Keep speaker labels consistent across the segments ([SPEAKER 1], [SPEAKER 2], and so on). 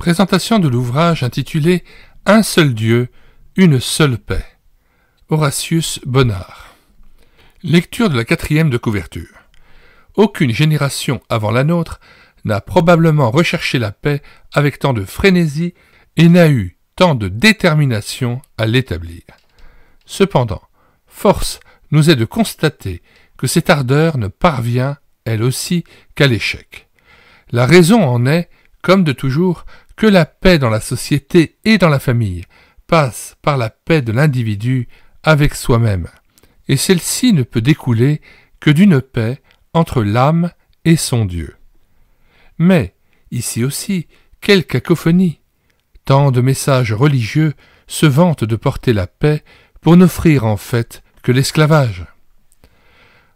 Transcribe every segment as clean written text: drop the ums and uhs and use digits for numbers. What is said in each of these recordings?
[SPEAKER 1] Présentation de l'ouvrage intitulé « Un seul Dieu, une seule paix » Horatius Bonnard. Lecture de la 4e de couverture. Aucune génération avant la nôtre n'a probablement recherché la paix avec tant de frénésie et n'a eu tant de détermination à l'établir. Cependant, force nous est de constater que cette ardeur ne parvient, elle aussi, qu'à l'échec. La raison en est, comme de toujours, que la paix dans la société et dans la famille passe par la paix de l'individu avec soi-même, et celle-ci ne peut découler que d'une paix entre l'âme et son Dieu. Mais, ici aussi, quelle cacophonie! Tant de messages religieux se vantent de porter la paix pour n'offrir en fait que l'esclavage.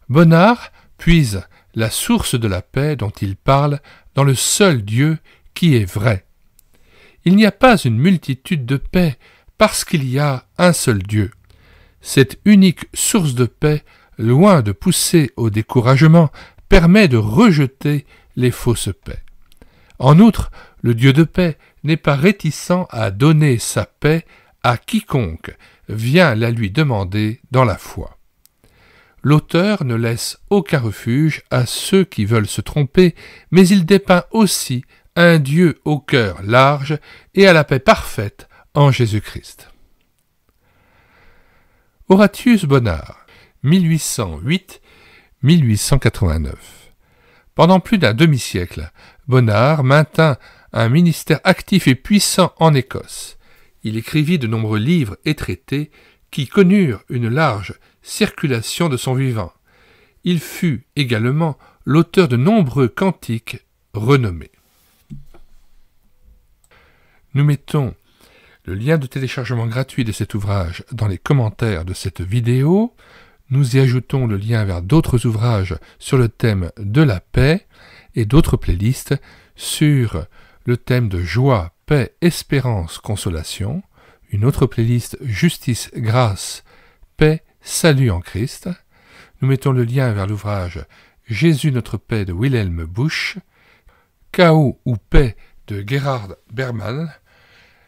[SPEAKER 1] Bonnard puise la source de la paix dont il parle dans le seul Dieu qui est vrai. Il n'y a pas une multitude de paix parce qu'il y a un seul Dieu. Cette unique source de paix, loin de pousser au découragement, permet de rejeter les fausses paix. En outre, le Dieu de paix n'est pas réticent à donner sa paix à quiconque vient la lui demander dans la foi. L'auteur ne laisse aucun refuge à ceux qui veulent se tromper, mais il dépeint aussi un Dieu au cœur large et à la paix parfaite en Jésus-Christ. Horatius Bonnard, 1808-1889. Pendant plus d'un demi-siècle, Bonnard maintint un ministère actif et puissant en Écosse. Il écrivit de nombreux livres et traités qui connurent une large circulation de son vivant. Il fut également l'auteur de nombreux cantiques renommés. Nous mettons le lien de téléchargement gratuit de cet ouvrage dans les commentaires de cette vidéo. Nous y ajoutons le lien vers d'autres ouvrages sur le thème de la paix et d'autres playlists sur le thème de joie, paix, espérance, consolation, une autre playlist justice, grâce, paix, salut en Christ. Nous mettons le lien vers l'ouvrage Jésus notre paix de Wilhelm Busch, Chaos ou paix de Gerhard Berman,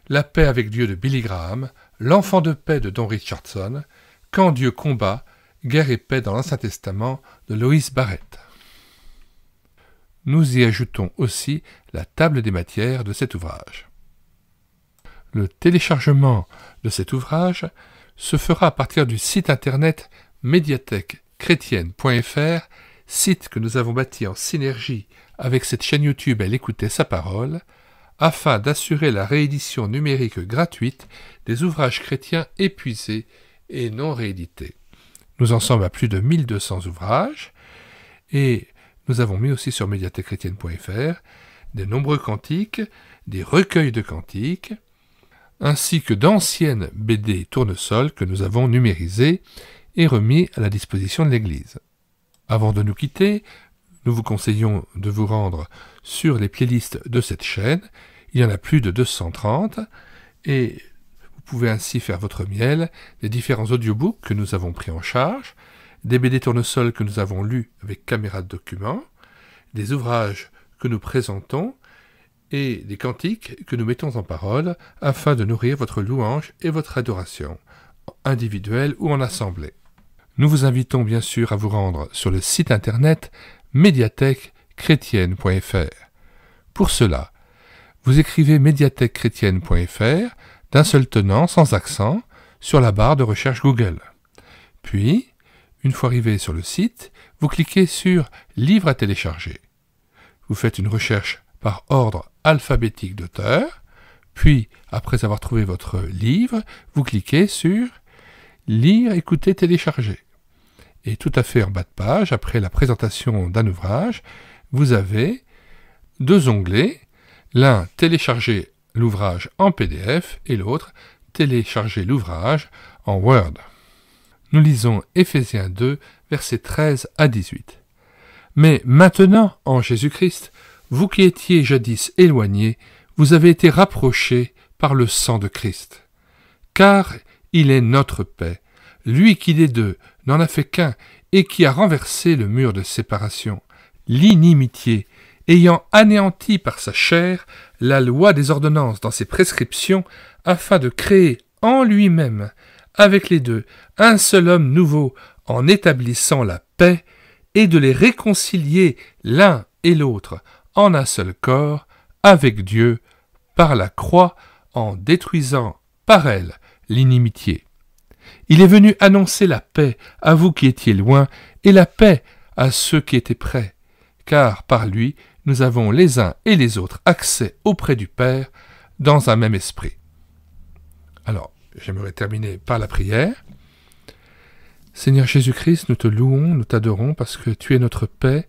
[SPEAKER 1] La paix avec Dieu de Billy Graham, L'enfant de paix de Don Richardson, Quand Dieu combat, Guerre et paix dans l'Ancien Testament de Lois Barrett. Nous y ajoutons aussi la table des matières de cet ouvrage. Le téléchargement de cet ouvrage se fera à partir du site internet médiathèquechrétienne.fr, site que nous avons bâti en synergie avec cette chaîne YouTube Elle écoutait sa parole, afin d'assurer la réédition numérique gratuite des ouvrages chrétiens épuisés et non réédités. Nous en sommes à plus de 1200 ouvrages, et nous avons mis aussi sur médiathèquechrétienne.fr de nombreux cantiques, des recueils de cantiques, ainsi que d'anciennes BD tournesol que nous avons numérisées et remis à la disposition de l'Église. Avant de nous quitter, nous vous conseillons de vous rendre sur les playlists de cette chaîne. Il y en a plus de 230, et vous pouvez ainsi faire votre miel des différents audiobooks que nous avons pris en charge, des BD tournesol que nous avons lus avec caméra de document, des ouvrages que nous présentons et des cantiques que nous mettons en parole afin de nourrir votre louange et votre adoration, individuelle ou en assemblée. Nous vous invitons bien sûr à vous rendre sur le site internet médiathèquechrétienne.fr. Pour cela, vous écrivez médiathèquechrétienne.fr d'un seul tenant, sans accent, sur la barre de recherche Google. Puis, une fois arrivé sur le site, vous cliquez sur « Livre à télécharger ». Vous faites une recherche par ordre alphabétique d'auteur, puis, après avoir trouvé votre livre, vous cliquez sur « Lire, écouter, télécharger ». Et tout à fait en bas de page, après la présentation d'un ouvrage, vous avez deux onglets, l'un « Télécharger l'ouvrage en PDF » et l'autre « Télécharger l'ouvrage en Word ». Nous lisons Éphésiens 2, versets 13 à 18. « Mais maintenant, en Jésus-Christ, vous qui étiez jadis éloignés, vous avez été rapprochés par le sang de Christ. Car il est notre paix, lui qui des deux n'en a fait qu'un et qui a renversé le mur de séparation, l'inimitié, ayant anéanti par sa chair la loi des ordonnances dans ses prescriptions, afin de créer en lui-même, avec les deux, un seul homme nouveau, en établissant la paix, et de les réconcilier l'un et l'autre en un seul corps, avec Dieu, par la croix, en détruisant par elle l'inimitié. Il est venu annoncer la paix à vous qui étiez loin, et la paix à ceux qui étaient près, car par lui nous avons les uns et les autres accès auprès du Père dans un même esprit. Alors, j'aimerais terminer par la prière. Seigneur Jésus-Christ, nous te louons, nous t'adorons parce que tu es notre paix,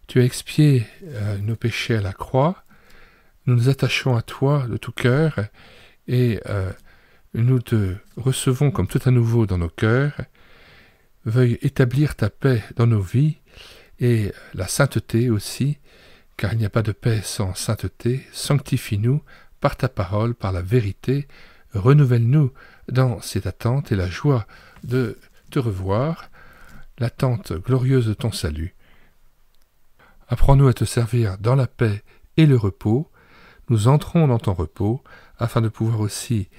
[SPEAKER 1] tu as expié nos péchés à la croix, nous nous attachons à toi de tout cœur et nous te recevons comme tout à nouveau dans nos cœurs. Veuille établir ta paix dans nos vies et la sainteté aussi, car il n'y a pas de paix sans sainteté. Sanctifie-nous par ta parole, par la vérité. Renouvelle-nous dans cette attente et la joie de te revoir, l'attente glorieuse de ton salut. Apprends-nous à te servir dans la paix et le repos. Nous entrons dans ton repos afin de pouvoir aussi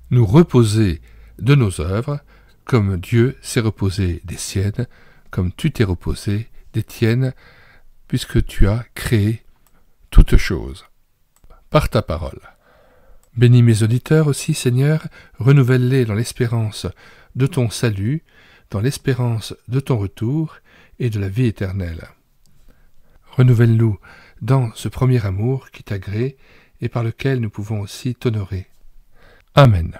[SPEAKER 1] nous reposer de nos œuvres, comme Dieu s'est reposé des siennes, comme tu t'es reposé des tiennes, puisque tu as créé toutes choses par ta parole. Bénis mes auditeurs aussi, Seigneur, renouvelle-les dans l'espérance de ton salut, dans l'espérance de ton retour et de la vie éternelle. Renouvelle-nous dans ce premier amour qui t'agrée et par lequel nous pouvons aussi t'honorer. Amen.